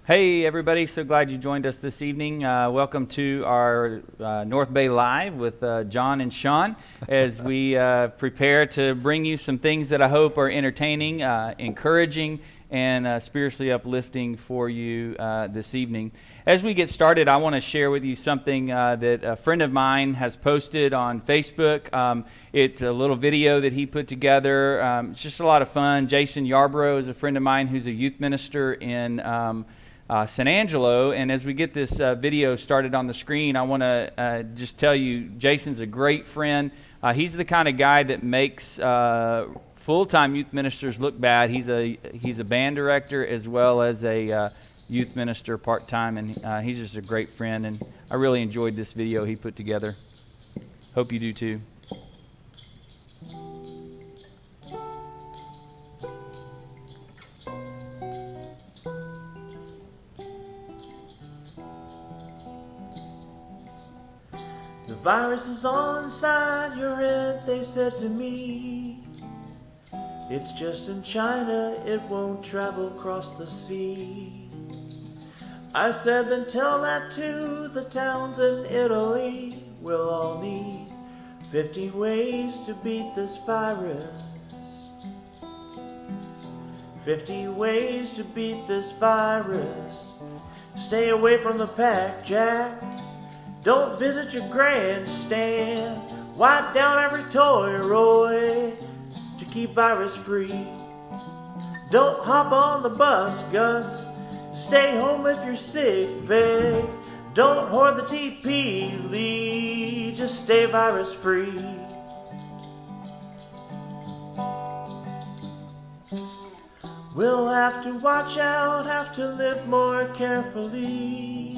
Hey everybody, so glad you joined us this evening. Welcome to our North Bay Live with John and Sean as we prepare to bring you some things that I hope are entertaining, encouraging, and spiritually uplifting for you this evening. As we get started, I want to share with you something that a friend of mine has posted on Facebook. It's a little video that he put together. It's just a lot of fun. Jason Yarbrough is a friend of mine who's a youth minister in San Angelo, and as we get this video started on the screen, I want to just tell you, Jason's a great friend. He's the kind of guy that makes full-time youth ministers look bad. He's a band director as well as a youth minister part-time, and he's just a great friend, and I really enjoyed this video he put together. Hope you do too. The virus is on inside your head, they said to me. It's just in China, it won't travel across the sea. I said, then tell that to the towns in Italy. We'll all need 50 ways to beat this virus. 50 ways to beat this virus. Stay away from the pack, Jack. Don't visit your grandstand. Wipe down every toy, Roy, to keep virus free. Don't hop on the bus, Gus. Stay home if you're sick, Vic. Don't hoard the TP, Lee. Just stay virus free. We'll have to watch out, have to live more carefully.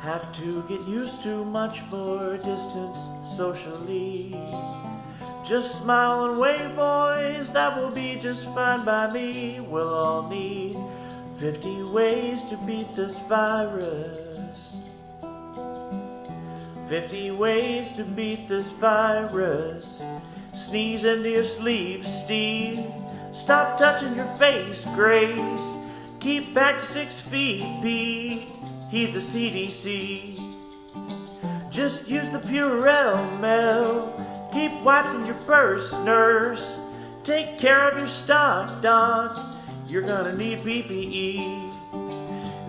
Have to get used to much more distance socially. Just smile and wave, boys, that will be just fine by me. We'll all need 50 ways to beat this virus. 50 ways to beat this virus. Sneeze into your sleeve, Steve. Stop touching your face, Grace. Keep back to 6 feet, Pete. Heed the CDC. Just use the Purell, Mel. Keep wipes in your purse, nurse. Take care of your stock, Doc. You're gonna need PPE.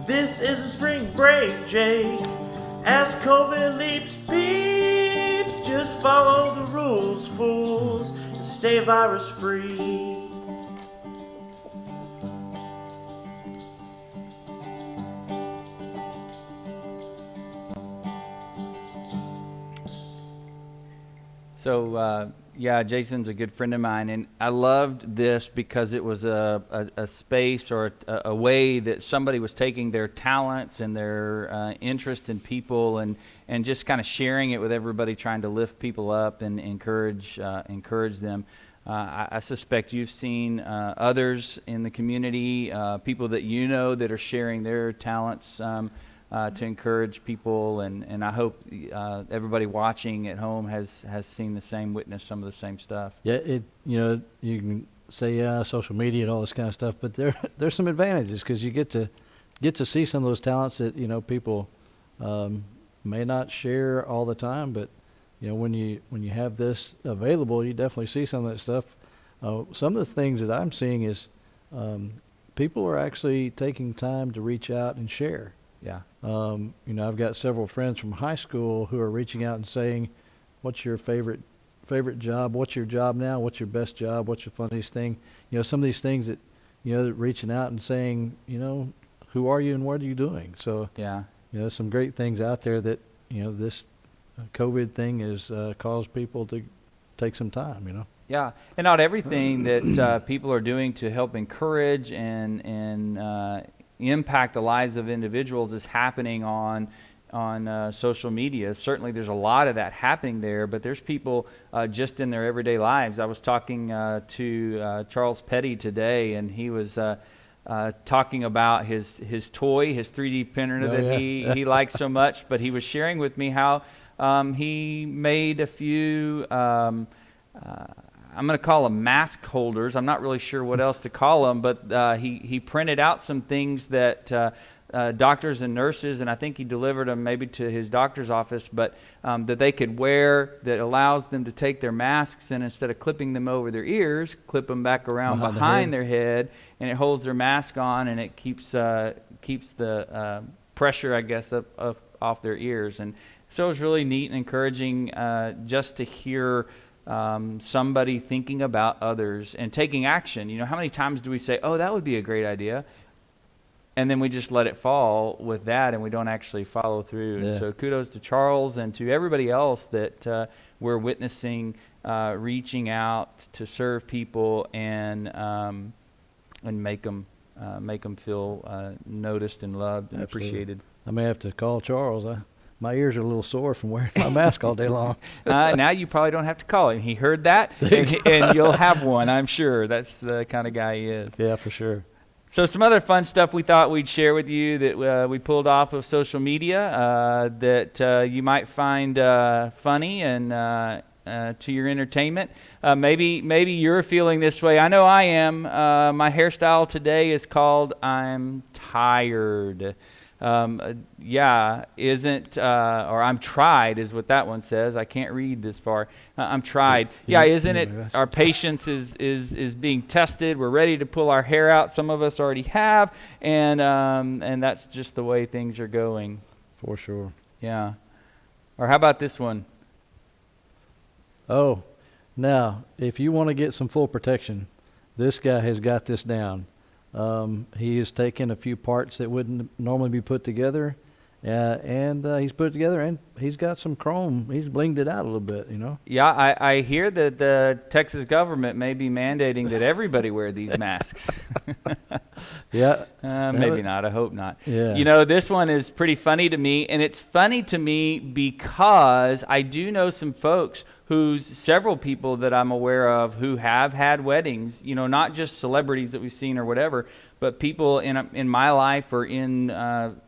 This isn't spring break, Jake. As COVID leaps, peeps. Just follow the rules, fools, and stay virus free. So, yeah, Jason's a good friend of mine, and I loved this because it was a space or a way that somebody was taking their talents and their interest in people and just kind of sharing it with everybody, trying to lift people up and encourage them. I suspect you've seen others in the community, people that you know that are sharing their talents to encourage people, and I hope everybody watching at home has seen the same, witnessed some of the same stuff. Yeah, you can say social media and all this kind of stuff, but there's some advantages because you get to see some of those talents that people may not share all the time, but when you have this available, you definitely see some of that stuff. Some of the things that I'm seeing is people are actually taking time to reach out and share. Yeah. I've got several friends from high school who are reaching out and saying, what's your favorite job? What's your job now? What's your best job? What's your funniest thing? Some of these things that, that reaching out and saying, who are you and what are you doing? So, yeah. Some great things out there that, this COVID thing has caused people to take some time, Yeah, and not everything that people are doing to help encourage and impact the lives of individuals is happening on social media. Certainly there's a lot of that happening there, but there's people just in their everyday lives. I was talking to Charles Petty today, and he was talking about his toy, his 3D printer that he likes so much, but he was sharing with me how he made a few I'm going to call them mask holders. I'm not really sure what else to call them, but he printed out some things that doctors and nurses, and I think he delivered them maybe to his doctor's office, but that they could wear, that allows them to take their masks and instead of clipping them over their ears, clip them back around behind their head, and it holds their mask on, and it keeps the pressure, I guess, up off their ears. And so it was really neat and encouraging just to hear somebody thinking about others and taking action. You know, how many times do we say, oh, that would be a great idea? And then we just let it fall with that, and we don't actually follow through. Yeah. And so kudos to Charles and to everybody else that we're witnessing, reaching out to serve people and make them feel noticed and loved and Absolutely. appreciated. I may have to call Charles. My ears are a little sore from wearing my mask all day long. Now you probably don't have to call him. He heard that, and you'll have one, I'm sure. That's the kind of guy he is. Yeah, for sure. So some other fun stuff we thought we'd share with you that we pulled off of social media that you might find funny and to your entertainment. Maybe you're feeling this way. I know I am. My hairstyle today is called I'm Tired. Or I'm tried is what that one says. I can't read this far. I'm tried. Yeah, isn't it? Our patience is being tested. We're ready to pull our hair out. Some of us already have, and that's just the way things are going. For sure. Yeah. Or how about this one? Oh, now, if you want to get some full protection, this guy has got this down. He has taken a few parts that wouldn't normally be put together, and he's put it together, and he's got some chrome. He's blinged it out a little bit, you know. Yeah, I hear that the Texas government may be mandating that everybody wear these masks. Yeah. Maybe not. I hope not. Yeah. You know, this one is pretty funny to me, and it's funny to me because I do know some folks several people that I'm aware of who have had weddings, you know, not just celebrities that we've seen or whatever, but people in my life or in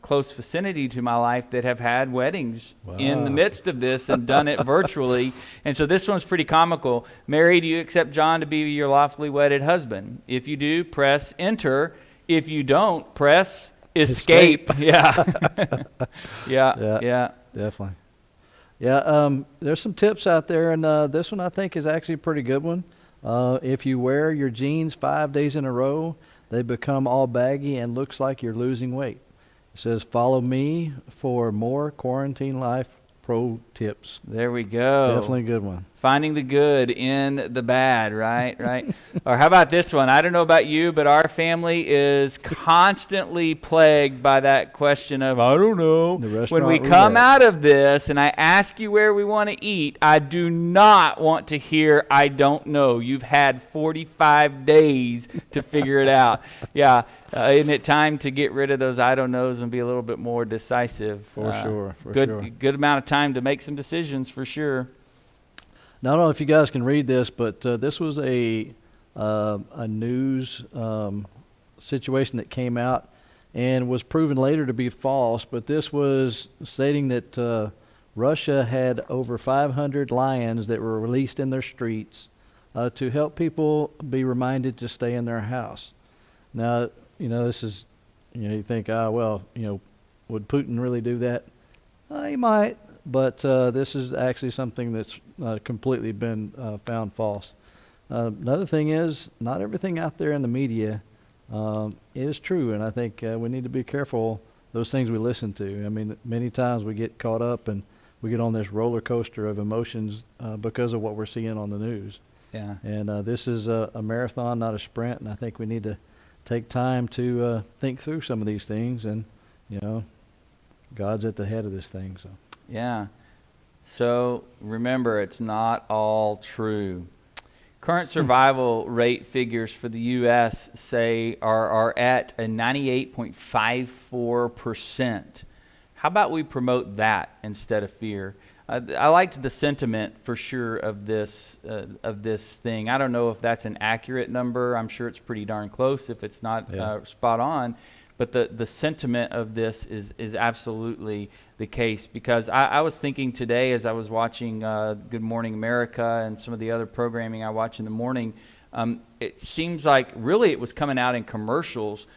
close vicinity to my life that have had weddings in the midst of this and done it virtually. And so this one's pretty comical. Mary, do you accept John to be your lawfully wedded husband? If you do, press enter. If you don't, press escape. Yeah. Yeah. Definitely. Yeah, there's some tips out there, and this one I think is actually a pretty good one. If you wear your jeans 5 days in a row, they become all baggy and looks like you're losing weight. It says, follow me for more quarantine life pro tips. There we go. Definitely a good one. Finding the good in the bad, right? Or how about this one? I don't know about you, but our family is constantly plagued by that question of, I don't know. When we come out of this and I ask you where we want to eat, I do not want to hear, I don't know. You've had 45 days to figure it out. Yeah. Isn't it time to get rid of those I don't knows and be a little bit more decisive? For sure. Good amount of time to make some decisions for sure. Now, I don't know if you guys can read this, but this was a news situation that came out and was proven later to be false. But this was stating that Russia had over 500 lions that were released in their streets to help people be reminded to stay in their house. Now, you know, this is, you know, you think, would Putin really do that? He might. But this is actually something that's completely been found false. Another thing is, not everything out there in the media is true, and I think we need to be careful those things we listen to. I mean, many times we get caught up and we get on this roller coaster of emotions because of what we're seeing on the news. Yeah. And this is a marathon, not a sprint, and I think we need to take time to think through some of these things, and, you know, God's at the head of this thing, so. Yeah. So remember, it's not all true. Current survival rate figures for the U.S. say are at a 98.54%. How about we promote that instead of fear? I liked the sentiment for sure of this thing. I don't know if that's an accurate number. I'm sure it's pretty darn close if it's not spot on. But the sentiment of this is absolutely the case, because I was thinking today as I was watching Good Morning America and some of the other programming I watch in the morning, it seems like really it was coming out in commercials.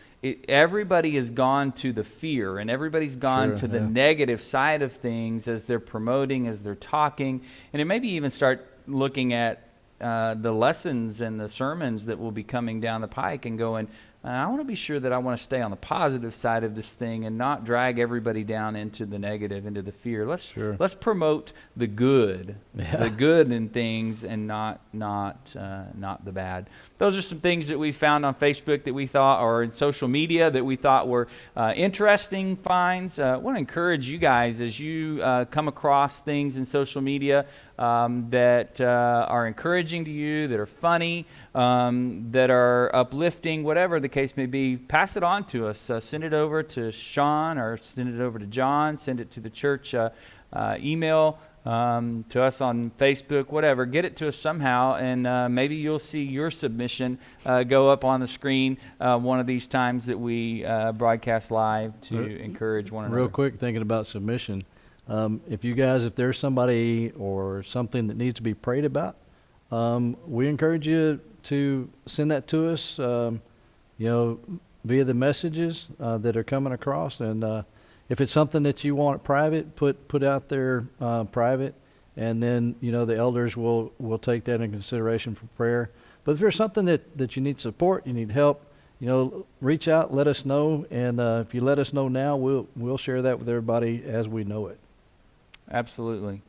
Everybody has gone to the fear, and everybody's gone Sure, to the yeah. negative side of things as they're promoting, as they're talking, and it maybe even start looking at the lessons and the sermons that will be coming down the pike and going, I want to be sure that I want to stay on the positive side of this thing and not drag everybody down into the negative, into the fear. Sure. Let's promote the good, Yeah. the good in things, and not the bad. Those are some things that we found on Facebook that we thought, or in social media, that we thought were interesting finds. I want to encourage you guys as you come across things in social media that are encouraging to you, that are funny, that are uplifting, whatever the case may be, pass it on to us. Send it over to Sean, or send it over to John, send it to the church email, to us on Facebook, whatever. Get it to us somehow, and maybe you'll see your submission go up on the screen one of these times that we broadcast live to encourage one another. Real quick, thinking about submission. If there's somebody or something that needs to be prayed about, we encourage you to send that to us, via the messages that are coming across. And if it's something that you want private, put out there private, and then the elders will take that in consideration for prayer. But if there's something that you need support, you need help, reach out, let us know, and if you let us know now, we'll share that with everybody as we know it. Absolutely.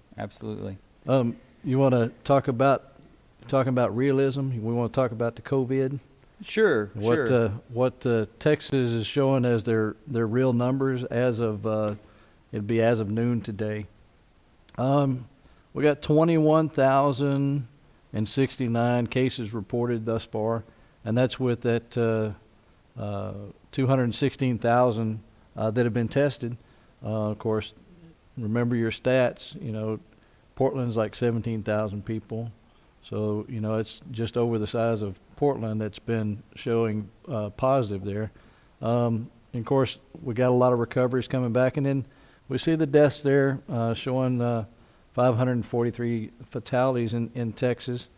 You want to talking about realism? We want to talk about the COVID. Sure. What Texas is showing as their real numbers as of it'd be as of noon today. We got 21,069 cases reported thus far, and that's with that 216,000 that have been tested. Of course, remember your stats. Portland's like 17,000 people. So, it's just over the size of Portland that's been showing positive there. And of course, we got a lot of recoveries coming back. And then we see the deaths there showing 543 fatalities in Texas.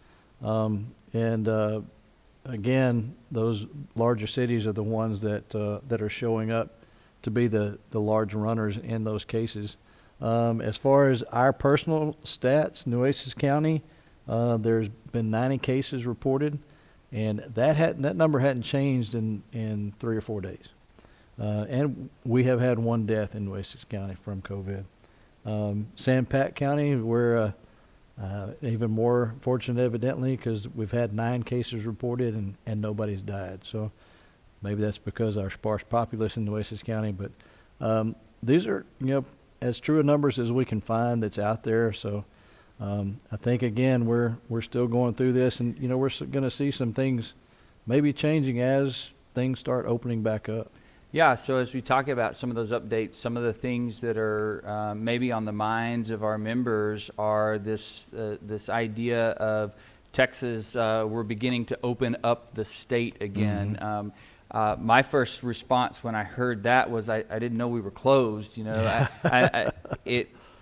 Again, those larger cities are the ones that are showing up to be the large runners in those cases. As far as our personal stats, Nueces County, there's been 90 cases reported, and that number hadn't changed in 3 or 4 days. And we have had one death in Nueces County from COVID. San Pat County, we're even more fortunate, evidently, because we've had 9 cases reported and nobody's died. So maybe that's because of our sparse populace in Nueces County. But these are, as true a numbers as we can find that's out there. So I think, again, we're still going through this, and we're going to see some things maybe changing as things start opening back up. Yeah, so as we talk about some of those updates, some of the things that are maybe on the minds of our members are this idea of Texas, we're beginning to open up the state again. Mm-hmm. My first response when I heard that was I didn't know we were closed.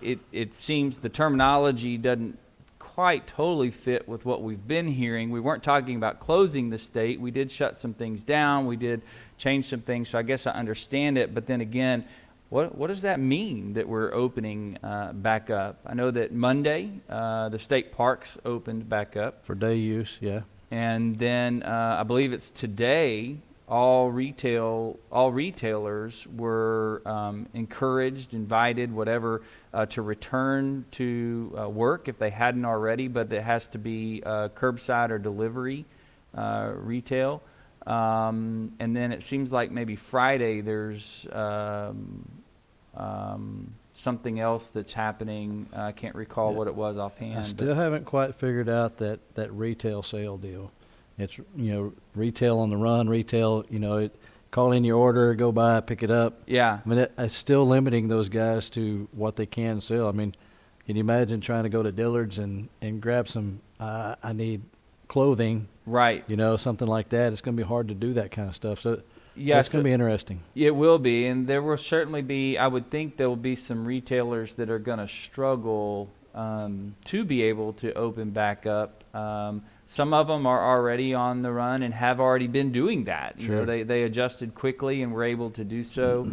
It seems the terminology doesn't quite totally fit with what we've been hearing. We weren't talking about closing the state. We did shut some things down. We did change some things. So I guess I understand it. But then again, what does that mean that we're opening back up? I know that Monday the state parks opened back up for day use. Yeah. And then I believe it's today all retailers were encouraged, invited, whatever, to return to work if they hadn't already, but it has to be curbside or delivery retail. And then it seems like maybe Friday there's something else that's happening. I can't recall what it was offhand. I still haven't quite figured out that retail sale deal. It's, retail on the run, retail, call in your order, go by, pick it up. Yeah. I mean, it's still limiting those guys to what they can sell. I mean, can you imagine trying to go to Dillard's and grab some, I need clothing. Right. Something like that. It's going to be hard to do that kind of stuff. So Yes, It's going to be interesting. it will be, and there will certainly be. I would think there will be some retailers that are going to struggle to be able to open back up. Some of them are already on the run and have already been doing that. You know, Sure. they adjusted quickly and were able to do so.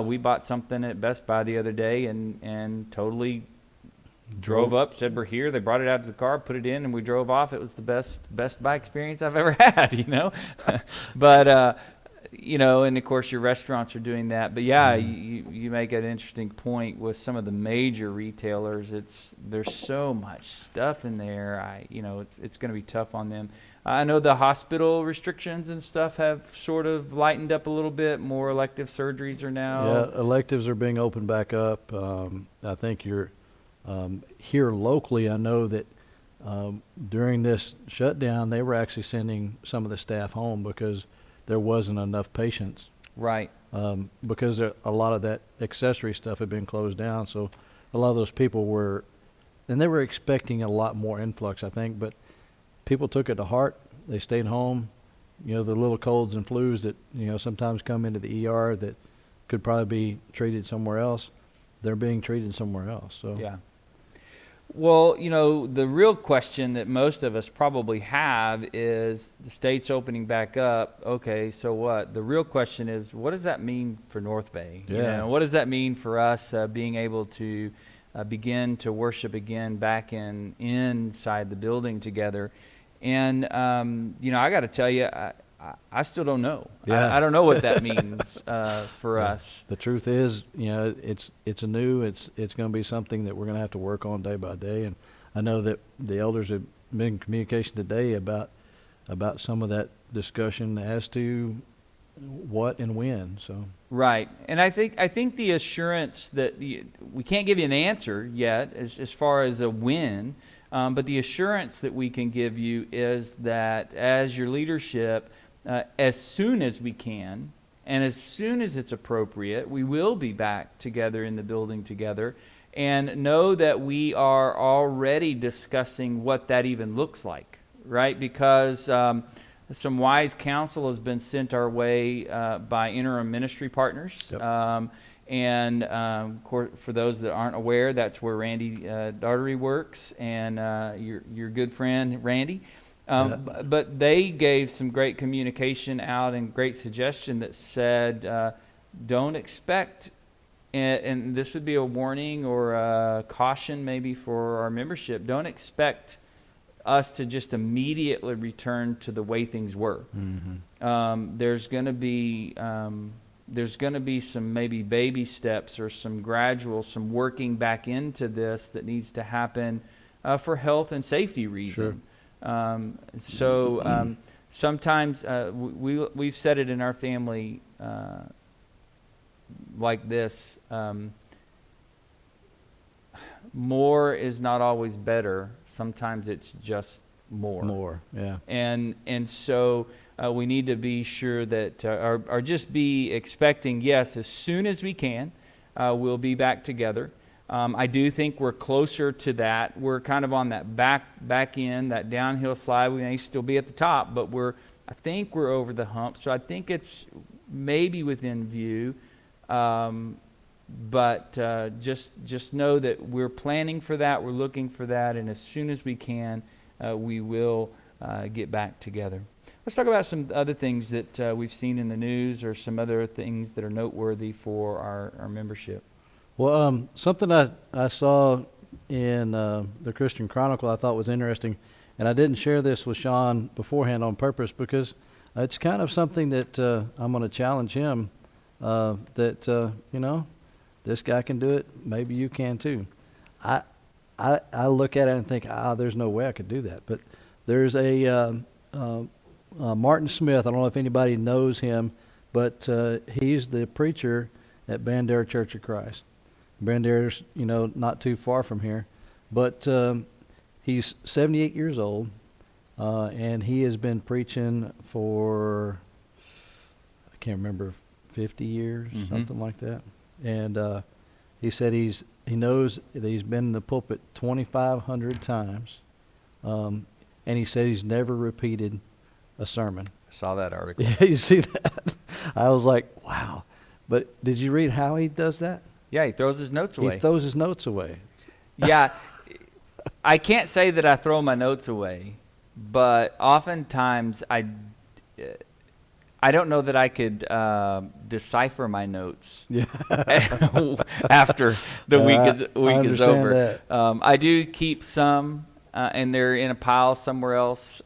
We bought something at Best Buy the other day and totally drove up, said we're here. They brought it out to the car, put it in, and we drove off. It was the Best Buy experience I've ever had, you know. But you know, and of course your restaurants are doing that. But yeah, you make an interesting point with some of the major retailers. There's so much stuff in there. You know, it's going to be tough on them. I know the hospital restrictions and stuff have sort of lightened up a little bit. More elective surgeries are now. Yeah, electives are being opened back up. I think you're here locally. I know that during this shutdown, they were actually sending some of the staff home because there wasn't enough patients. Right. Because a lot of that accessory stuff had been closed down, so a lot of those people were, and they were expecting a lot more influx, I think, but people took it to heart. They stayed home. You know, the little colds and flus that, you know, sometimes come into the ER that could probably be treated somewhere else, they're being treated somewhere else. So Yeah. Well, you know, the real question that most of us probably have is the state's opening back up. Okay, so what? The real question is, what does that mean for North Bay? You Yeah. know, what does that mean for us being able to begin to worship again back inside the building together? And, you know, I got to tell you, I still don't know. Yeah. I don't know what that means for Yeah. us. The truth is, you know, it's going to be something that we're going to have to work on day by day. And I know that the elders have been in communication today about some of that discussion as to what and when. So Right, and I think the assurance that we can't give you an answer yet as far as a when, but the assurance that we can give you is that as your leadership, as soon as we can, and as soon as it's appropriate, we will be back together in the building together, and know that we are already discussing what that even looks like, right? Because some wise counsel has been sent our way by interim ministry partners. Yep. For those that aren't aware, that's where Randy Daughtery works, and your good friend Randy. But they gave some great communication out and great suggestion that said, don't expect, and this would be a warning or a caution maybe for our membership, don't expect us to just immediately return to the way things were. There's going to be some maybe baby steps or some gradual, some working back into this that needs to happen for health and safety reasons. Sure. Sometimes we've said it in our family like this: more is not always better. Sometimes it's just more. more, yeah. And so we need to be sure that, or just be expecting, yes, as soon as we can, we'll be back together. I do think we're closer to that. We're kind of on that back end, that downhill slide. We may still be at the top, but I think we're over the hump. So I think it's maybe within view. But just know that we're planning for that. We're looking for that, and as soon as we can, we will get back together. Let's talk about some other things that we've seen in the news, or some other things that are noteworthy for our membership. Well, something I saw in the Christian Chronicle I thought was interesting, and I didn't share this with Sean beforehand on purpose because it's kind of something that I'm going to challenge him, that, you know, this guy can do it, maybe you can too. I look at it and think, there's no way I could do that. But there's a Martin Smith, I don't know if anybody knows him, but he's the preacher at Bandera Church of Christ. Bandera's, you know, not too far from here. But he's 78 years old, and he has been preaching for, I can't remember, 50 years, something like that. And he said he knows that he's been in the pulpit 2,500 times, and he said he's never repeated a sermon. I saw that article. Yeah, you see that? I was like, wow. But did you read how he does that? Yeah, he throws his notes away. He throws his notes away. Yeah, I can't say that I throw my notes away, but oftentimes I don't know that I could decipher my notes Yeah. after the week is understand over. that. I do keep some, and they're in a pile somewhere else,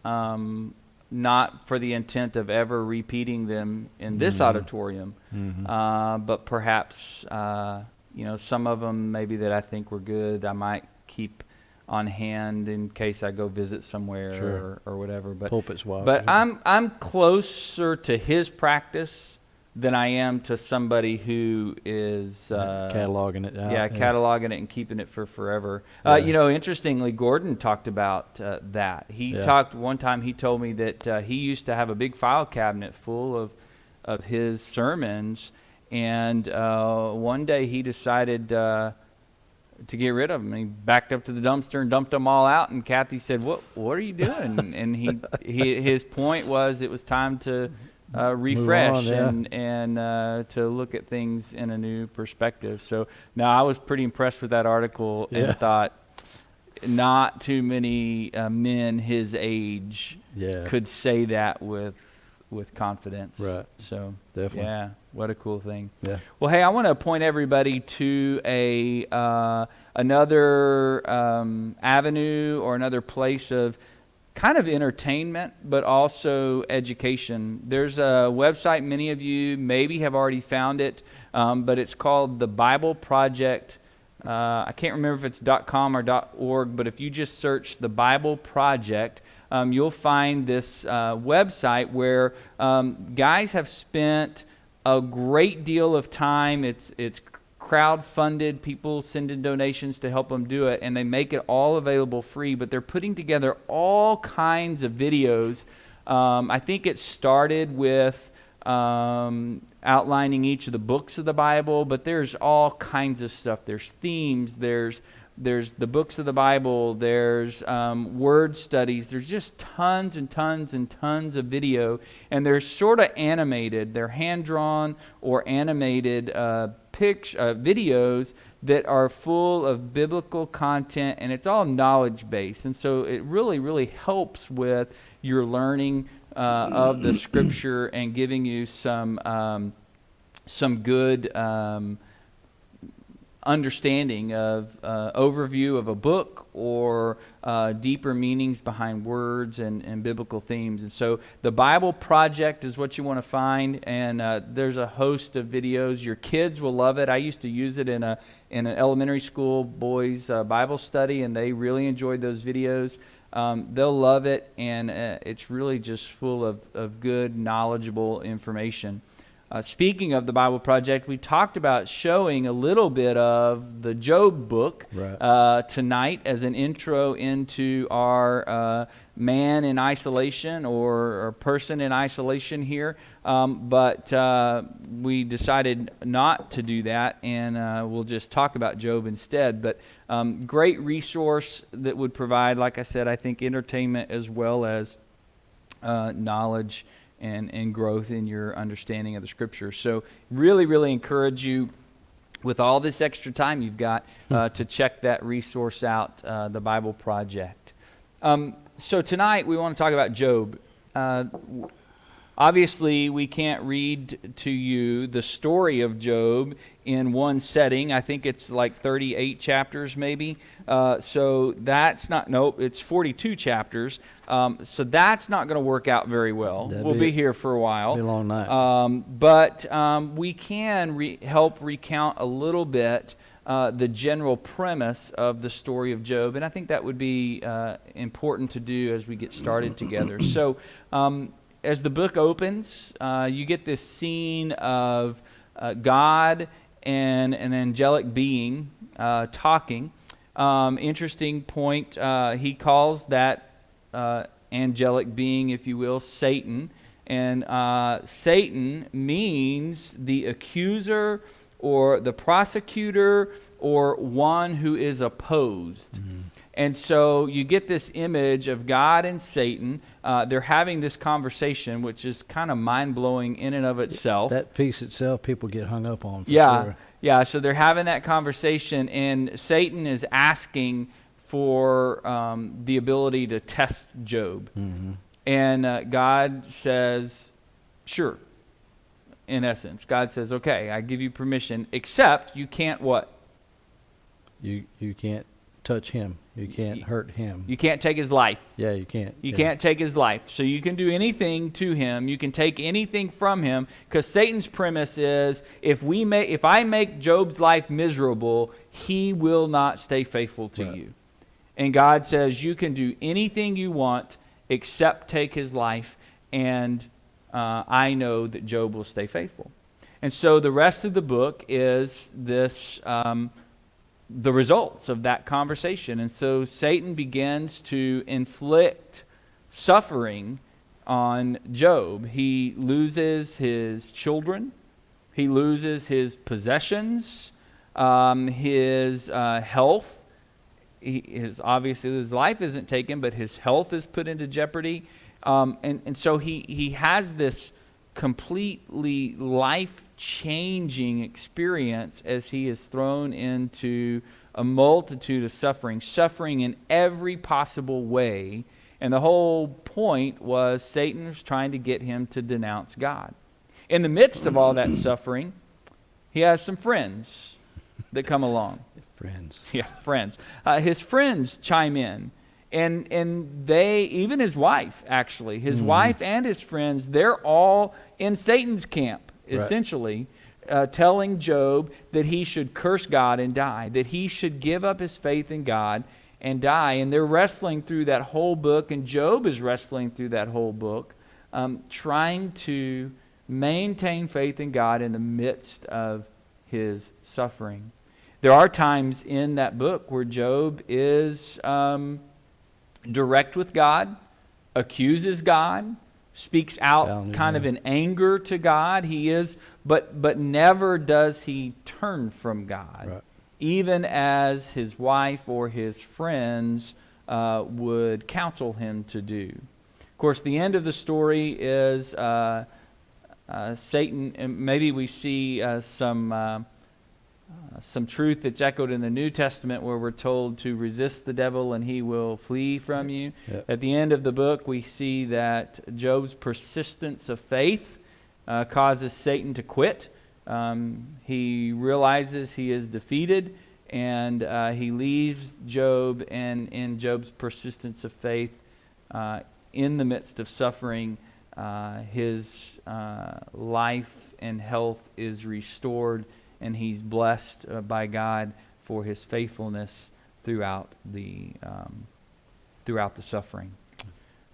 not for the intent of ever repeating them in this auditorium, but perhaps some of them maybe that I think were good, I might keep on hand in case I go visit somewhere Sure. or whatever. Pulpit's wild. But I'm closer to his practice than I am to somebody who is cataloging it out. cataloging it and keeping it for forever. Yeah. Interestingly, Gordon talked about that. He Yeah. talked one time. He told me that he used to have a big file cabinet full of his sermons, and one day he decided to get rid of them. And he backed up to the dumpster and dumped them all out. And Kathy said, "What are you doing?" And his point was it was time to refresh on, and to look at things in a new perspective. So now I was pretty impressed with that article Yeah. and thought not too many men his age Yeah. could say that with confidence. Right. So Definitely. yeah, what a cool thing. Yeah. Well, hey, I want to point everybody to another avenue or another place of kind of entertainment, but also education. There's a website, many of you maybe have already found it, but it's called the Bible Project. I can't remember if it's .com or .org, but if you just search the Bible Project, you'll find this website where guys have spent a great deal of time. It's crowd-funded. People send in donations to help them do it, and they make it all available free, but they're putting together all kinds of videos. I think it started with outlining each of the books of the Bible, but there's all kinds of stuff. There's themes, there's the books of the Bible, there's word studies, there's just tons and tons and tons of video, and they're sort of animated. They're hand-drawn or animated videos that are full of biblical content, and it's all knowledge-based, and so it really, really helps with your learning of the Scripture and giving you some good understanding of overview of a book or deeper meanings behind words and biblical themes. And so the Bible Project is what you want to find, and there's a host of videos. Your kids will love it. I used to use it in an elementary school boys Bible study, and they really enjoyed those videos. They'll love it, and it's really just full of good, knowledgeable information. Speaking of the Bible Project, we talked about showing a little bit of the Job book tonight as an intro into our man in isolation or person in isolation here. But we decided not to do that, and we'll just talk about Job instead. But great resource that would provide, like I said, I think entertainment as well as knowledge and growth in your understanding of the Scripture. So really, really encourage you, with all this extra time you've got, to check that resource out, the Bible Project. So tonight we want to talk about Job. Obviously, we can't read to you the story of Job in one setting. I think it's like 38 chapters maybe. So that's not, nope, it's 42 chapters. So that's not going to work out very well. We'll be here for a while. Be a long night. But we can help recount a little bit the general premise of the story of Job. And I think that would be important to do as we get started together. So as the book opens, you get this scene of God and an angelic being talking. Interesting point, he calls that angelic being, if you will, Satan. And Satan means the accuser or the prosecutor or one who is opposed. And so you get this image of God and Satan. They're having this conversation, which is kind of mind-blowing in and of itself. That piece itself, people get hung up on. For Yeah, sure. yeah. So they're having that conversation, and Satan is asking for the ability to test Job. Mm-hmm. And God says, sure. In essence, God says, okay, I give you permission, except you can't what? You can't touch him. You can't hurt him. You can't take his life. Yeah, you can't. You Yeah. can't take his life. So you can do anything to him. You can take anything from him, because Satan's premise is if I make Job's life miserable, he will not stay faithful to Right. you. And God says you can do anything you want except take his life, and I know that Job will stay faithful. And so the rest of the book is this, the results of that conversation. And so Satan begins to inflict suffering on Job. He loses his children. He loses his possessions, his health. Obviously his life isn't taken, but his health is put into jeopardy. And so he has this completely life-changing experience as he is thrown into a multitude of suffering in every possible way. And the whole point was Satan was trying to get him to denounce God. In the midst of all that suffering, he has some friends that come along. Friends. Yeah, friends. His friends chime in. And they, even his wife, actually, his wife and his friends, they're all in Satan's camp, essentially, telling Job that he should curse God and die, that he should give up his faith in God and die. And they're wrestling through that whole book, and Job is wrestling through that whole book, trying to maintain faith in God in the midst of his suffering. There are times in that book where Job is direct with God, accuses God, speaks out kind of in anger to God. He is, but never does he turn from God, even as his wife or his friends would counsel him to do. Of course, the end of the story is Satan, and maybe we see some truth that's echoed in the New Testament where we're told to resist the devil and he will flee from you. Yep. At the end of the book, we see that Job's persistence of faith causes Satan to quit. He realizes he is defeated, and he leaves Job, and in Job's persistence of faith, in the midst of suffering, his life and health is restored, and he's blessed by God for his faithfulness throughout the suffering.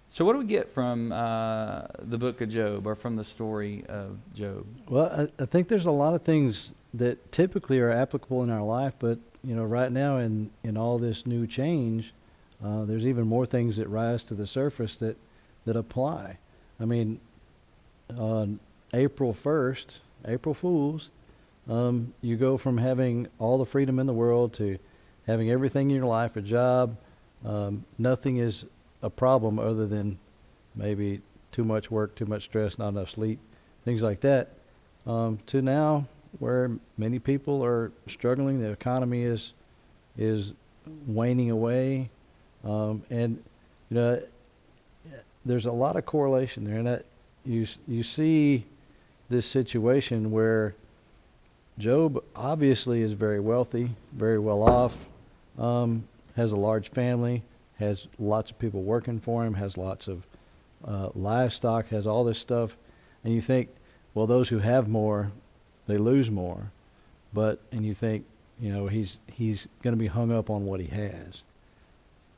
So what do we get from the book of Job, or from the story of Job? Well, I think there's a lot of things that typically are applicable in our life, but right now in all this new change, there's even more things that rise to the surface that apply. I mean, on April 1st, April Fools, you go from having all the freedom in the world to having everything in your life, a job. Nothing is a problem other than maybe too much work, too much stress, not enough sleep, things like that, to now where many people are struggling. The economy is waning away, and there's a lot of correlation there. And you see this situation where Job obviously is very wealthy, very well off, has a large family, has lots of people working for him, has lots of livestock, has all this stuff. And you think, well, those who have more, they lose more. And you think, he's going to be hung up on what he has.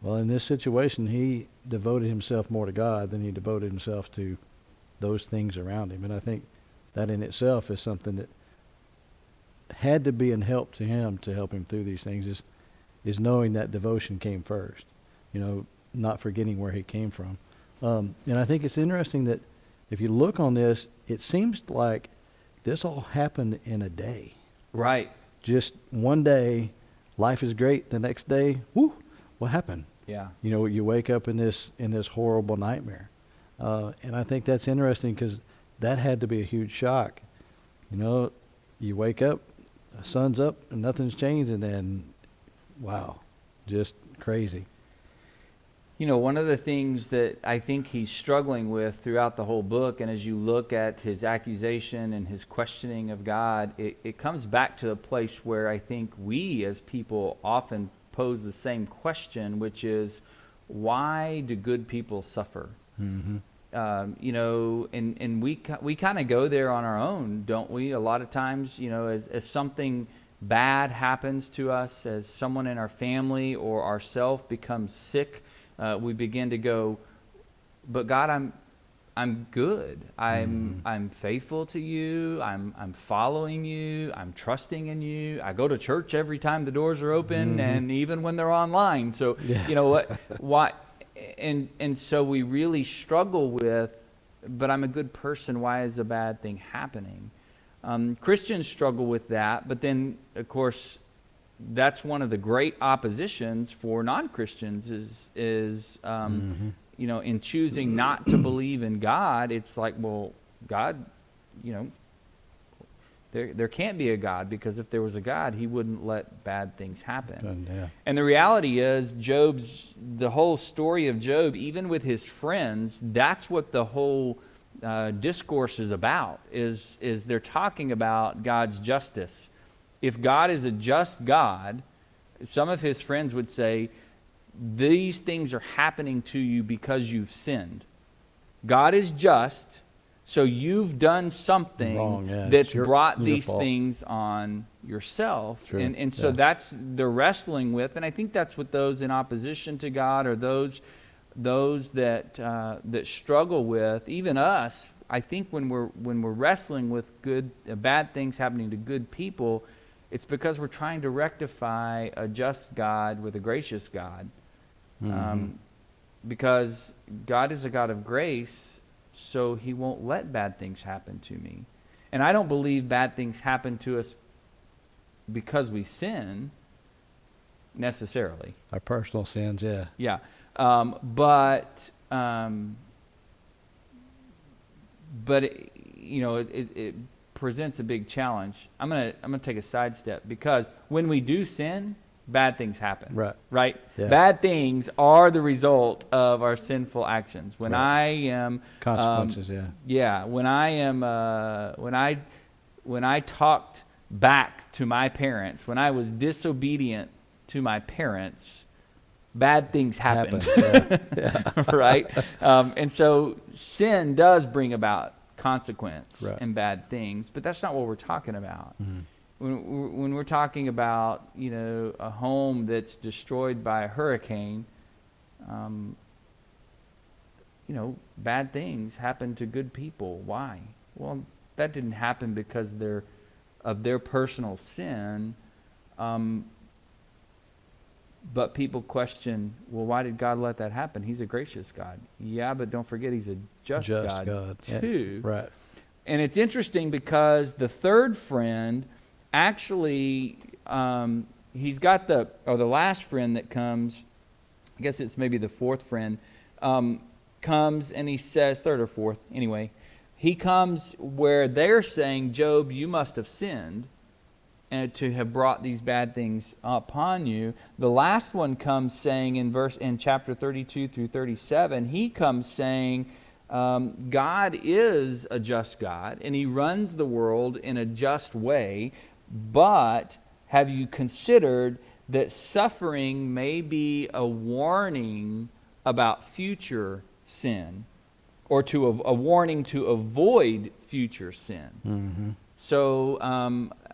Well, in this situation, he devoted himself more to God than he devoted himself to those things around him. And I think that in itself is something that had to be an help to him to help him through these things, is knowing that devotion came first, not forgetting where he came from. And I think it's interesting that if you look on this, it seems like this all happened in a day. Right. Just one day, life is great. The next day, what happened? Yeah. You know, you wake up in this horrible nightmare, and I think that's interesting because that had to be a huge shock. You know, you wake up, the sun's up, and nothing's changed, and then, wow, just crazy. You know, one of the things that I think he's struggling with throughout the whole book, and as you look at his accusation and his questioning of God, it comes back to a place where I think we as people often pose the same question, which is, why do good people suffer? Mm-hmm. You know, and we kind of go there on our own, don't we? A lot of times, you know, as something bad happens to us, as someone in our family or ourselves becomes sick, we begin to go, but God, I'm good. I'm faithful to you. I'm following you. I'm trusting in you. I go to church every time the doors are open, and even when they're online. So you know what? Why? And so we really struggle with, but I'm a good person. Why is a bad thing happening? Christians struggle with that, but then of course, that's one of the great oppositions for non-Christians is you know, in choosing not to believe in God. It's like, well, God, you know, there can't be a God, because if there was a God, he wouldn't let bad things happen. Yeah. And the reality is, the whole story of Job, even with his friends, that's what the whole discourse is about, is they're talking about God's justice. If God is a just God, some of his friends would say, these things are happening to you because you've sinned. God is just, so you've done something Wrong, yeah. that's It's brought your these fault. things on yourself. True, And so yeah. that's they're wrestling with, and I think that's what those in opposition to God, or those that struggle with, even us. I think when we're wrestling with bad things happening to good people, it's because we're trying to rectify a just God with a gracious God. Because God is a God of grace, so he won't let bad things happen to me. And I don't believe bad things happen to us because we sin, necessarily. Our personal sins, yeah. Yeah. But you know, it presents a big challenge. I'm gonna take a sidestep, because when we do sin, bad things happen. Right? Yeah. Bad things are the result of our sinful actions. When Right. I am Consequences, yeah, when I am when I talked back to my parents, when I was disobedient to my parents, bad things happened. Yeah. Right? And so sin does bring about consequence Right. and bad things, but that's not what we're talking about. Mhm. When we're talking about, you know, a home that's destroyed by a hurricane, you know, bad things happen to good people. Why? Well, that didn't happen because of their personal sin. But people question, well, why did God let that happen? He's a gracious God. Yeah, but don't forget, he's a just God too. Yeah. Right. And it's interesting because the third friend actually, he's got the last friend that comes, I guess it's maybe the fourth friend, comes and he says, third or fourth, anyway, he comes where they're saying, Job, you must have sinned and to have brought these bad things upon you. The last one comes saying in chapter 32 through 37, he comes saying, God is a just God, and he runs the world in a just way, but have you considered that suffering may be a warning about future sin, or a warning to avoid future sin? Mm-hmm. So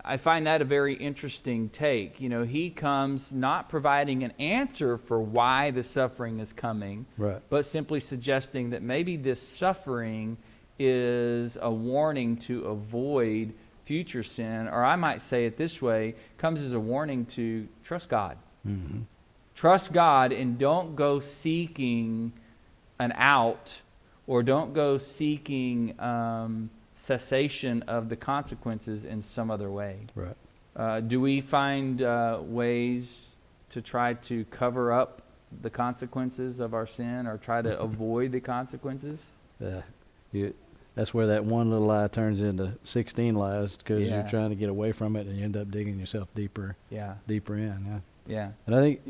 I find that a very interesting take. You know, he comes not providing an answer for why the suffering is coming, Right. but simply suggesting that maybe this suffering is a warning to avoid future sin, or I might say it this way, comes as a warning to trust God. Mm-hmm. Trust God and don't go seeking an out, or don't go seeking cessation of the consequences in some other way. Right. Do we find ways to try to cover up the consequences of our sin or try to avoid the consequences. That's where that one little lie turns into 16 lies because Yeah. you're trying to get away from it and you end up digging yourself deeper in. Yeah. Yeah. And I think,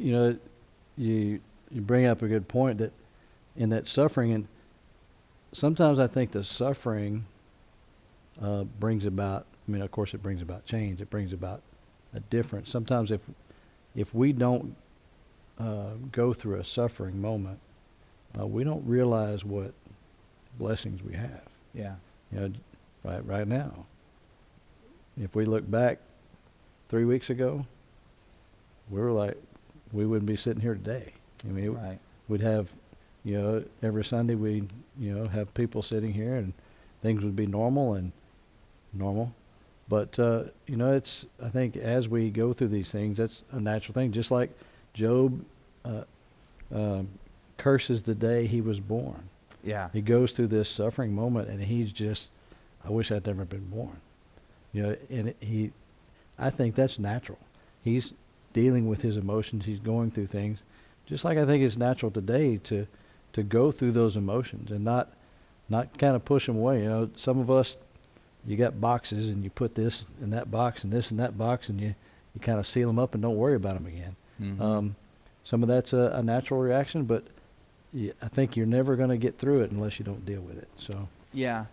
you bring up a good point that in that suffering, and sometimes I think the suffering brings about, of course it brings about change. It brings about a difference. Sometimes if we don't go through a suffering moment, we don't realize what blessings we have. Yeah. Right now. If we look back 3 weeks ago, we wouldn't be sitting here today. Right. We'd have, every Sunday we, have people sitting here and things would be normal. But, I think as we go through these things, that's a natural thing. Just like Job curses the day he was born. Yeah. He goes through this suffering moment and he's just, I wish I'd never been born. I think that's natural. He's dealing with his emotions. He's going through things. Just like I think it's natural today to go through those emotions and not kind of push them away. Some of us, you got boxes and you put this in that box and this in that box and you kind of seal them up and don't worry about them again. Mm-hmm. Some of that's a natural reaction, but I think you're never going to get through it unless you don't deal with it. So Yeah.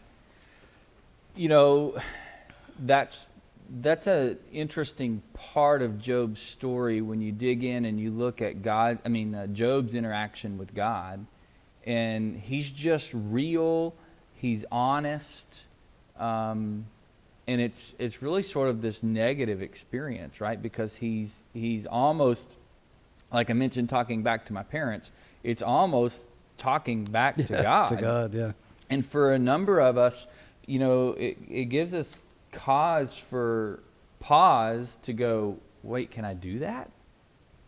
That's a interesting part of Job's story when you dig in and you look at Job's interaction with God, and he's just real, he's honest, and it's really sort of this negative experience, right? Because he's almost, like I mentioned, talking back to my parents, it's almost talking back to God. To God, yeah. And for a number of us, it gives us cause for pause to go, wait, can I do that?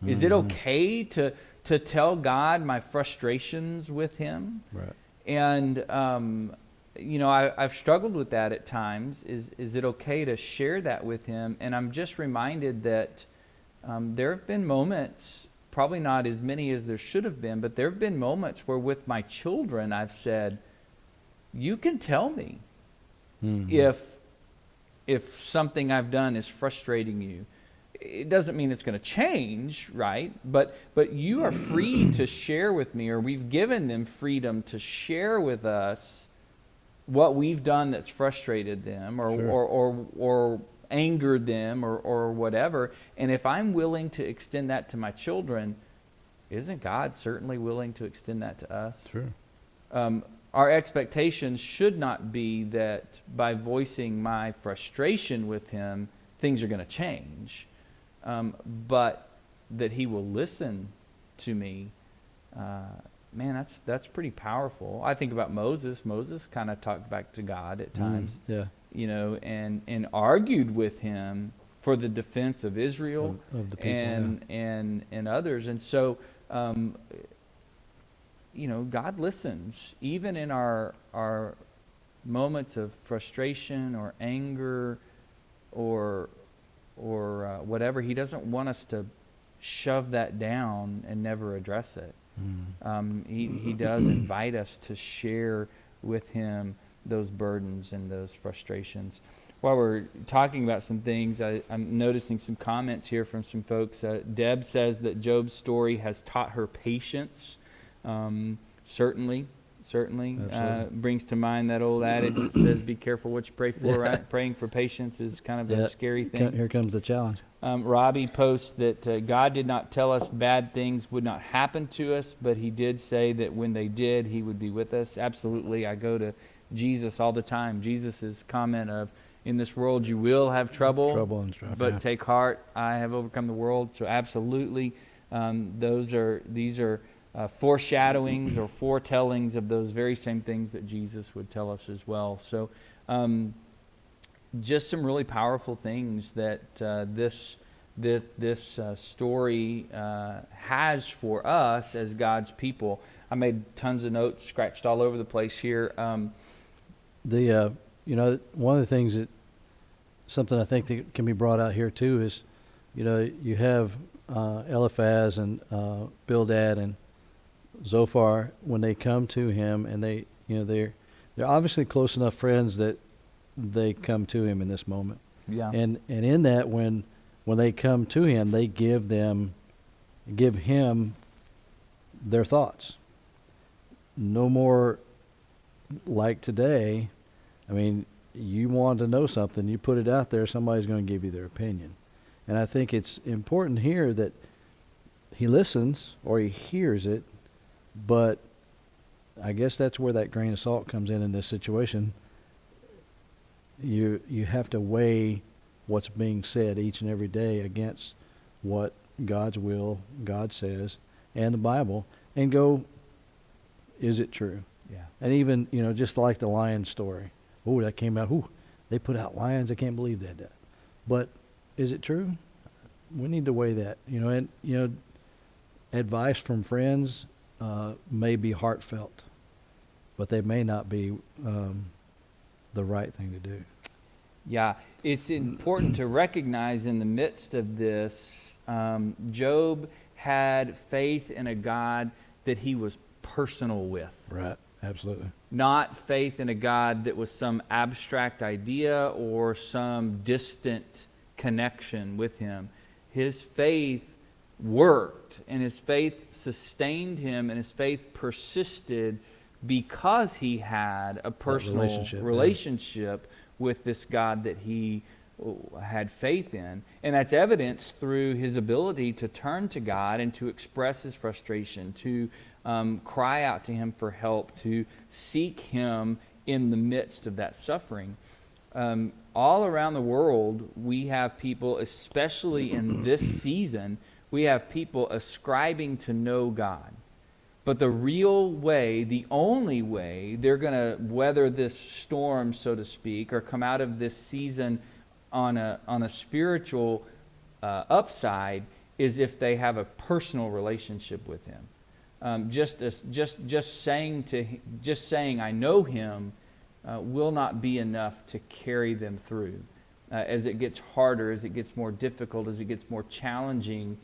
Is it okay to tell God my frustrations with him? Right. And, I've struggled with that at times. Is it okay to share that with him? And I'm just reminded that there have been moments, probably not as many as there should have been, but there have been moments where with my children I've said, you can tell me if something I've done is frustrating you. It doesn't mean it's going to change, right? But you are free to share with me, or we've given them freedom to share with us what we've done that's frustrated them or Sure. or angered them or whatever. And if I'm willing to extend that to my children, isn't God certainly willing to extend that to us? True. Our expectations should not be that by voicing my frustration with him, things are going to change, but that he will listen to me. Man, that's pretty powerful. I think about Moses. Moses kind of talked back to God at times, Yeah. And argued with him for the defense of Israel Of the people, and others. And so, God listens even in our moments of frustration or anger or whatever. He doesn't want us to shove that down and never address it. He does invite us to share with him those burdens and those frustrations. While we're talking about some things, I'm noticing some comments here from some folks. Deb says that Job's story has taught her patience. Certainly. Brings to mind that old adage that says, be careful what you pray for, right? Praying for patience is kind of a scary thing. Here comes the challenge. Robbie posts that God did not tell us bad things would not happen to us, but he did say that when they did, he would be with us. Absolutely. I go to Jesus all the time. Jesus' comment of, in this world you will have trouble And strife, but yeah. take heart, I have overcome the world. So absolutely, these are foreshadowings or foretellings of those very same things that Jesus would tell us as well. So just some really powerful things that this story has for us as God's people. I made tons of notes, scratched all over the place here. One of the things that something I think that can be brought out here too is, you have Eliphaz and Bildad and Zophar, when they come to him, and they're obviously close enough friends that they come to him in this moment. Yeah. And in that, when they come to him, they give him their thoughts. No more like today. I mean, you want to know something, you put it out there, somebody's going to give you their opinion. And I think it's important here that he listens or he hears it, but I guess that's where that grain of salt comes in this situation. You have to weigh what's being said each and every day against what God's will, God says, and the Bible, and go, is it true? Yeah. And even, just like the lion story. Oh, that came out. Ooh, they put out lions. I can't believe that. But is it true? We need to weigh that. Advice from friends may be heartfelt, but they may not be the right thing to do. Yeah, it's important to recognize in the midst of this, Job had faith in a God that he was personal with. Right, absolutely. Not faith in a God that was some abstract idea or some distant connection with him. His faith worked, and his faith sustained him, and his faith persisted because he had a personal relationship with this God that he had faith in. And that's evidenced through his ability to turn to God and to express his frustration, to cry out to him for help, to seek him in the midst of that suffering. All around the world, we have people, especially in this season, we have people ascribing to know God. But the real way, the only way they're going to weather this storm, so to speak, or come out of this season on a spiritual upside, is if they have a personal relationship with him. Just saying I know him will not be enough to carry them through. As it gets harder, as it gets more difficult, as it gets more challenging,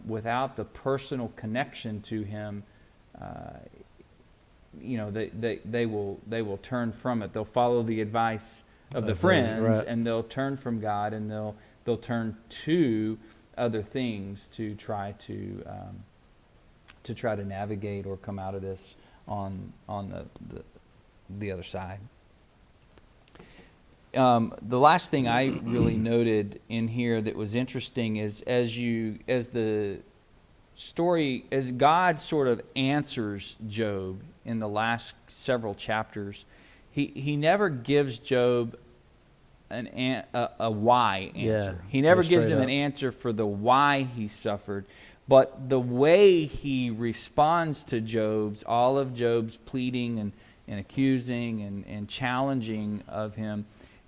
without the personal connection to him, they will turn from it. They'll follow the advice of the friends, right, and they'll turn from God, and they'll turn to other things to try to navigate or come out of this on the other side. The last thing I really noted in here that was interesting is as God sort of answers Job in the last several chapters, he never gives Job a why answer. Yeah, he never gives him an answer for the why he suffered, but the way he responds to all of Job's pleading and accusing and challenging of him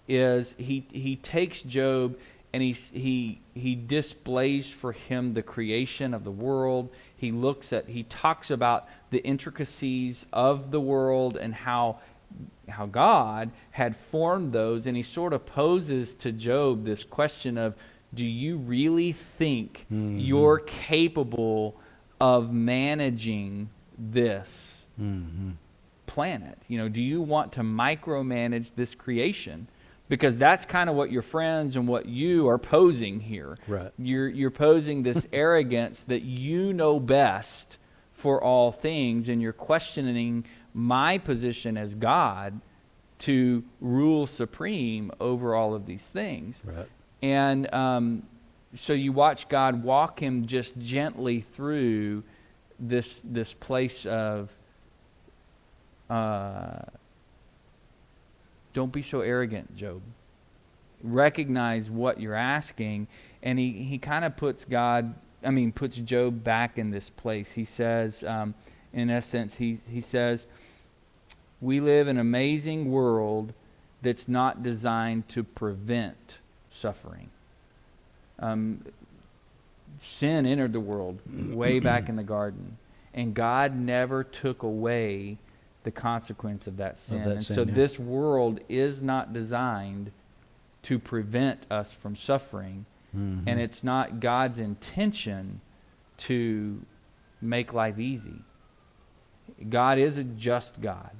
is he takes Job and he displays for him the creation of the world. He talks about the intricacies of the world and how God had formed those, and he sort of poses to Job this question of, do you really think you're capable of managing this planet? Do you want to micromanage this creation? Because that's kind of what your friends and what you are posing here. Right. You're posing this arrogance that you know best for all things, and you're questioning my position as God to rule supreme over all of these things. Right. And so you watch God walk him just gently through this place of don't be so arrogant, Job. Recognize what you're asking. And he kind of puts Job back in this place. He says, in essence, he says, we live in an amazing world that's not designed to prevent suffering. Sin entered the world way back in the garden, and God never took away the consequence of that sin. This world is not designed to prevent us from suffering. Mhm. And it's not God's intention to make life easy. God is a just God.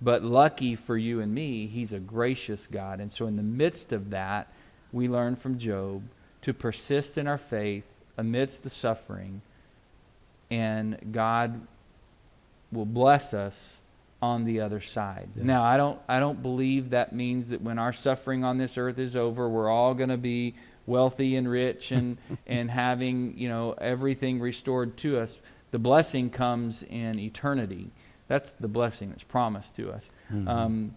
But lucky for you and me, he's a gracious God. And so in the midst of that, we learn from Job to persist in our faith amidst the suffering, and God will bless us on the other side. Yeah. Now, I don't believe that means that when our suffering on this earth is over, we're all going to be wealthy and rich and and having, everything restored to us. The blessing comes in eternity. That's the blessing that's promised to us. Mhm.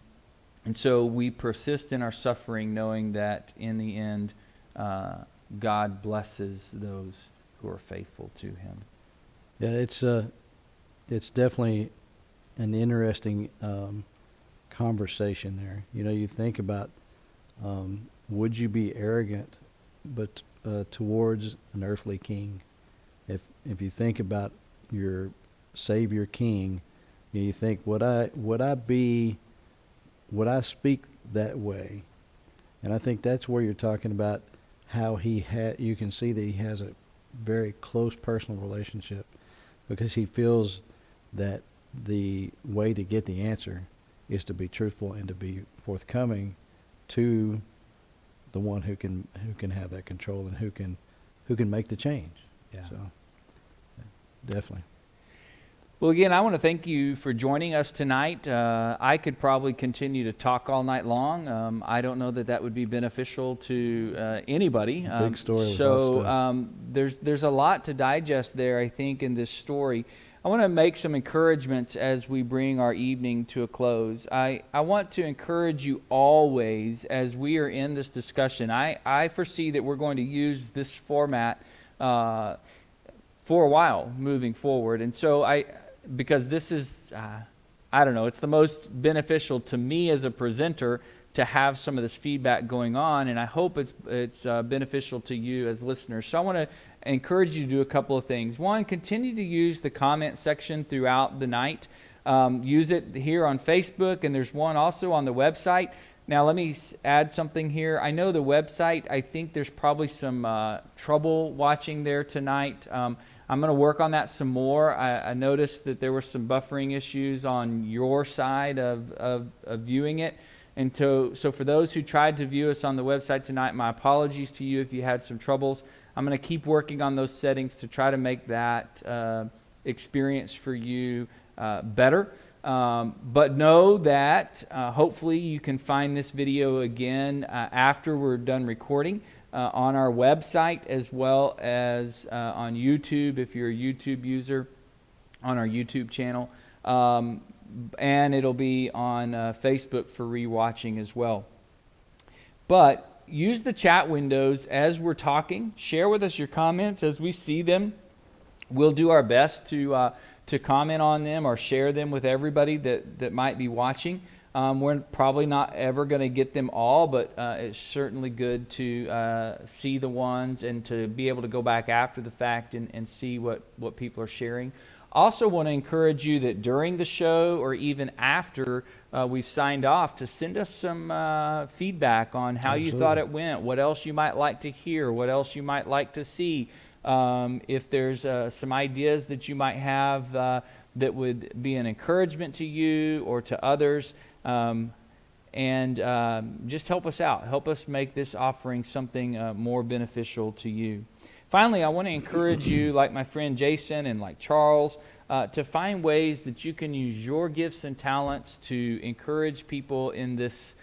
And so we persist in our suffering, knowing that in the end, God blesses those who are faithful to him. Yeah, it's definitely an interesting conversation there. You think about, would you be arrogant, but towards an earthly king? If you think about your Savior King, you think, would I speak that way? And I think that's where you're talking about how you can see that he has a very close personal relationship, because he feels that the way to get the answer is to be truthful and to be forthcoming to the one who can have that control and who can make the change. Yeah. So definitely. Well, again, I want to thank you for joining us tonight. I could probably continue to talk all night long. I don't know that would be beneficial to anybody. Big story. So there's a lot to digest there, I think, in this story. I want to make some encouragements as we bring our evening to a close. I want to encourage you always as we are in this discussion. I foresee that we're going to use this format for a while moving forward. And so because this is, it's the most beneficial to me as a presenter to have some of this feedback going on, and I hope it's beneficial to you as listeners. So I want to encourage you to do a couple of things. One, continue to use the comment section throughout the night. Use it here on Facebook, and there's one also on the website. Now, let me add something here. I know the website, I think there's probably some trouble watching there tonight. I'm going to work on that some more. I noticed that there were some buffering issues on your side of viewing it. And so for those who tried to view us on the website tonight, my apologies to you if you had some troubles. I'm going to keep working on those settings to try to make that experience for you better. But know that hopefully you can find this video again after we're done recording. On our website, as well as on YouTube if you're a YouTube user, on our YouTube channel, and it'll be on Facebook for rewatching as well. But use the chat windows as we're talking. Share with us your comments as we see them. We'll do our best to comment on them or share them with everybody that might be watching. We're probably not ever going to get them all, but it's certainly good to see the ones and to be able to go back after the fact and see what people are sharing. Also want to encourage you that during the show or even after we've signed off to send us some feedback on how you thought it went, what else you might like to hear, what else you might like to see. If there's some ideas that you might have that would be an encouragement to you or to others, and just help us out. Help us make this offering something more beneficial to you. Finally, I want to encourage you, like my friend Jason and like Charles, to find ways that you can use your gifts and talents to encourage people in this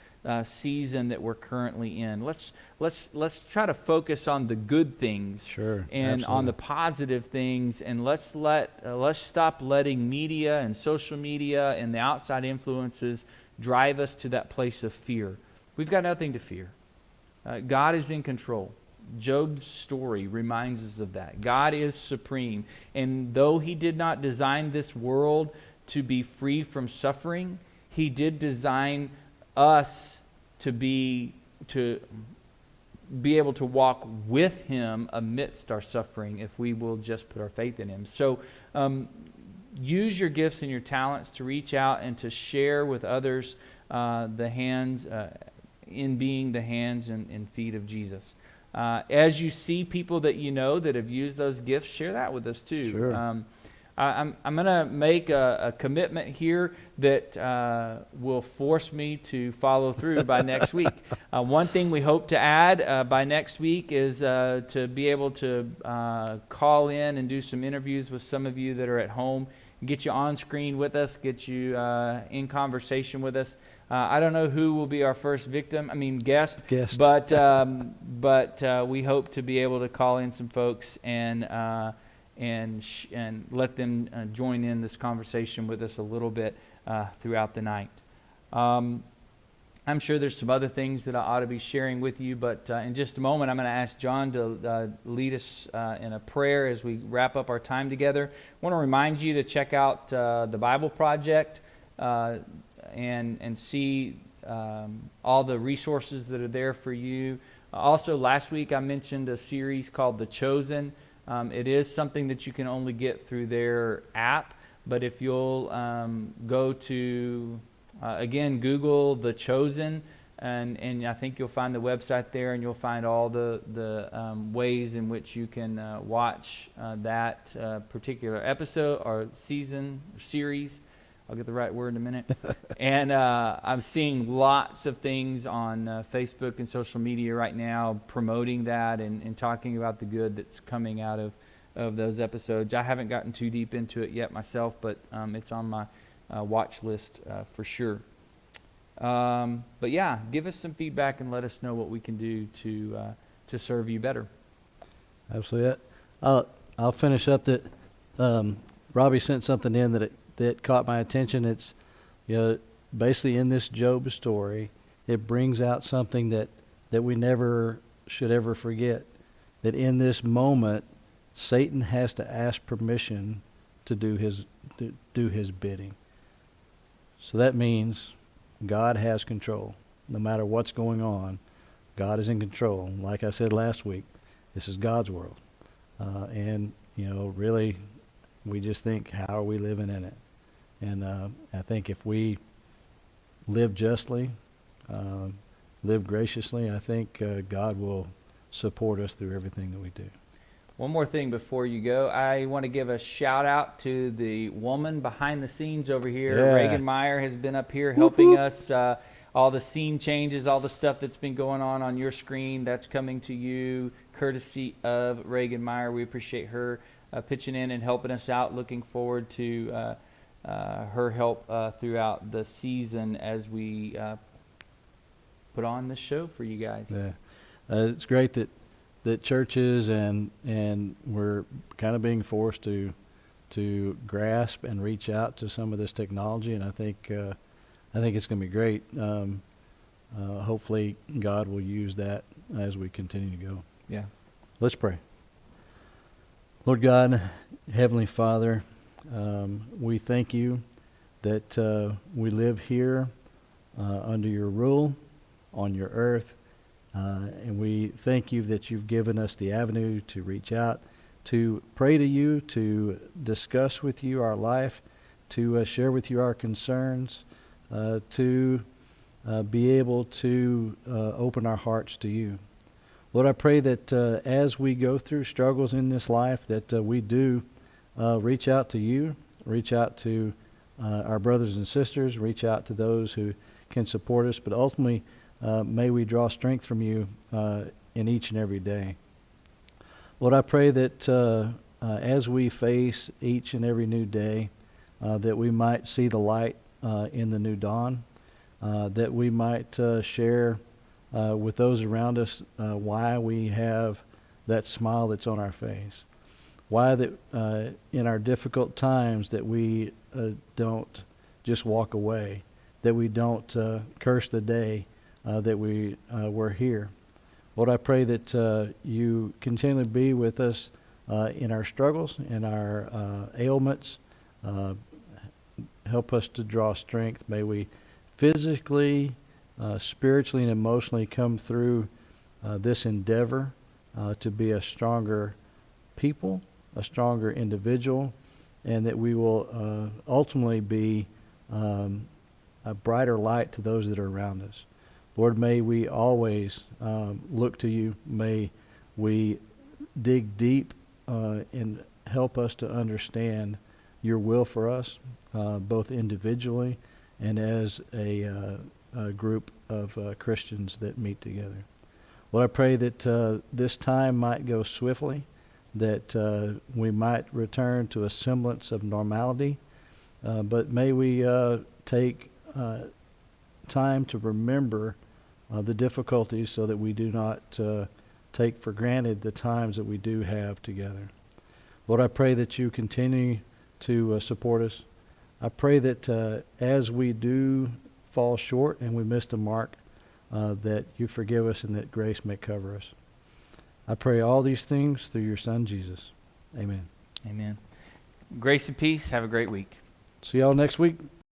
season that we're currently in. Let's try to focus on the good things, Sure, and absolutely. on the positive things, and let's stop letting media and social media and the outside influences drive us to that place of fear. We've got nothing to fear. God is in control. Job's story reminds us of that. God is supreme. And though he did not design this world to be free from suffering, he did design us to be able to walk with him amidst our suffering if we will just put our faith in him. So use your gifts and your talents to reach out and to share with others in being the hands and feet of Jesus. As you see people that you know that have used those gifts, share that with us too. Sure. I'm going to make a commitment here that will force me to follow through by next week. One thing we hope to add by next week is to be able to call in and do some interviews with some of you that are at home, get you on screen with us, get you in conversation with us. I don't know who will be our first guest. But we hope to be able to call in some folks and let them join in this conversation with us a little bit throughout the night. I'm sure there's some other things that I ought to be sharing with you, but in just a moment I'm going to ask John to lead us in a prayer as we wrap up our time together. I want to remind you to check out the Bible Project and see all the resources that are there for you. Also, last week I mentioned a series called The Chosen. It is something that you can only get through their app, but if you'll go to, again, Google The Chosen, and I think you'll find the website there, and you'll find all the ways in which you can watch that particular episode or season or series. I'll get the right word in a minute. And I'm seeing lots of things on Facebook and social media right now promoting that and talking about the good that's coming out of those episodes. I haven't gotten too deep into it yet myself, but it's on my watch list for sure. But yeah, give us some feedback and let us know what we can do to serve you better. Absolutely. I'll finish up that. Robbie sent something in that caught my attention. It's, basically in this Job story, it brings out something that we never should ever forget. That in this moment, Satan has to ask permission to do his bidding. So that means God has control. No matter what's going on, God is in control. Like I said last week, this is God's world. And really, we just think, how are we living in it? And I think if we live justly, live graciously, I think God will support us through everything that we do. One more thing before you go. I want to give a shout out to the woman behind the scenes over here. Yeah. Reagan Meyer has been up here helping us. All the scene changes, all the stuff that's been going on your screen, that's coming to you courtesy of Reagan Meyer. We appreciate her pitching in and helping us out. Looking forward to her help throughout the season as we put on this show for you guys. Yeah, it's great that churches and we're kind of being forced to grasp and reach out to some of this technology, and I think it's going to be great. Hopefully, God will use that as we continue to go. Yeah. Let's pray. Lord God, Heavenly Father, we thank you that we live here under your rule on your earth, and we thank you that you've given us the avenue to reach out, to pray to you, to discuss with you our life, to share with you our concerns, to be able to open our hearts to you. Lord, I pray that as we go through struggles in this life, that we do reach out to you, reach out to our brothers and sisters, reach out to those who can support us, but ultimately may we draw strength from you in each and every day. Lord, I pray that as we face each and every new day, that we might see the light in the new dawn, that we might share with those around us why we have that smile that's on our face, why that in our difficult times that we don't just walk away, that we don't curse the day that we were here. Lord, I pray that you continually be with us in our struggles, in our ailments. Help us to draw strength. May we physically, spiritually, and emotionally come through this endeavor to be a stronger people, a stronger individual, and that we will ultimately be a brighter light to those that are around us. Lord, may we always look to you. May we dig deep and help us to understand your will for us, both individually and as a group of Christians that meet together. Lord, I pray that this time might go swiftly, that we might return to a semblance of normality, but may we take time to remember the difficulties so that we do not take for granted the times that we do have together. Lord, I pray that you continue to support us. I pray that as we do fall short and we miss the mark, that you forgive us and that grace may cover us. I pray all these things through your Son, Jesus. Amen. Amen. Grace and peace. Have a great week. See y'all next week.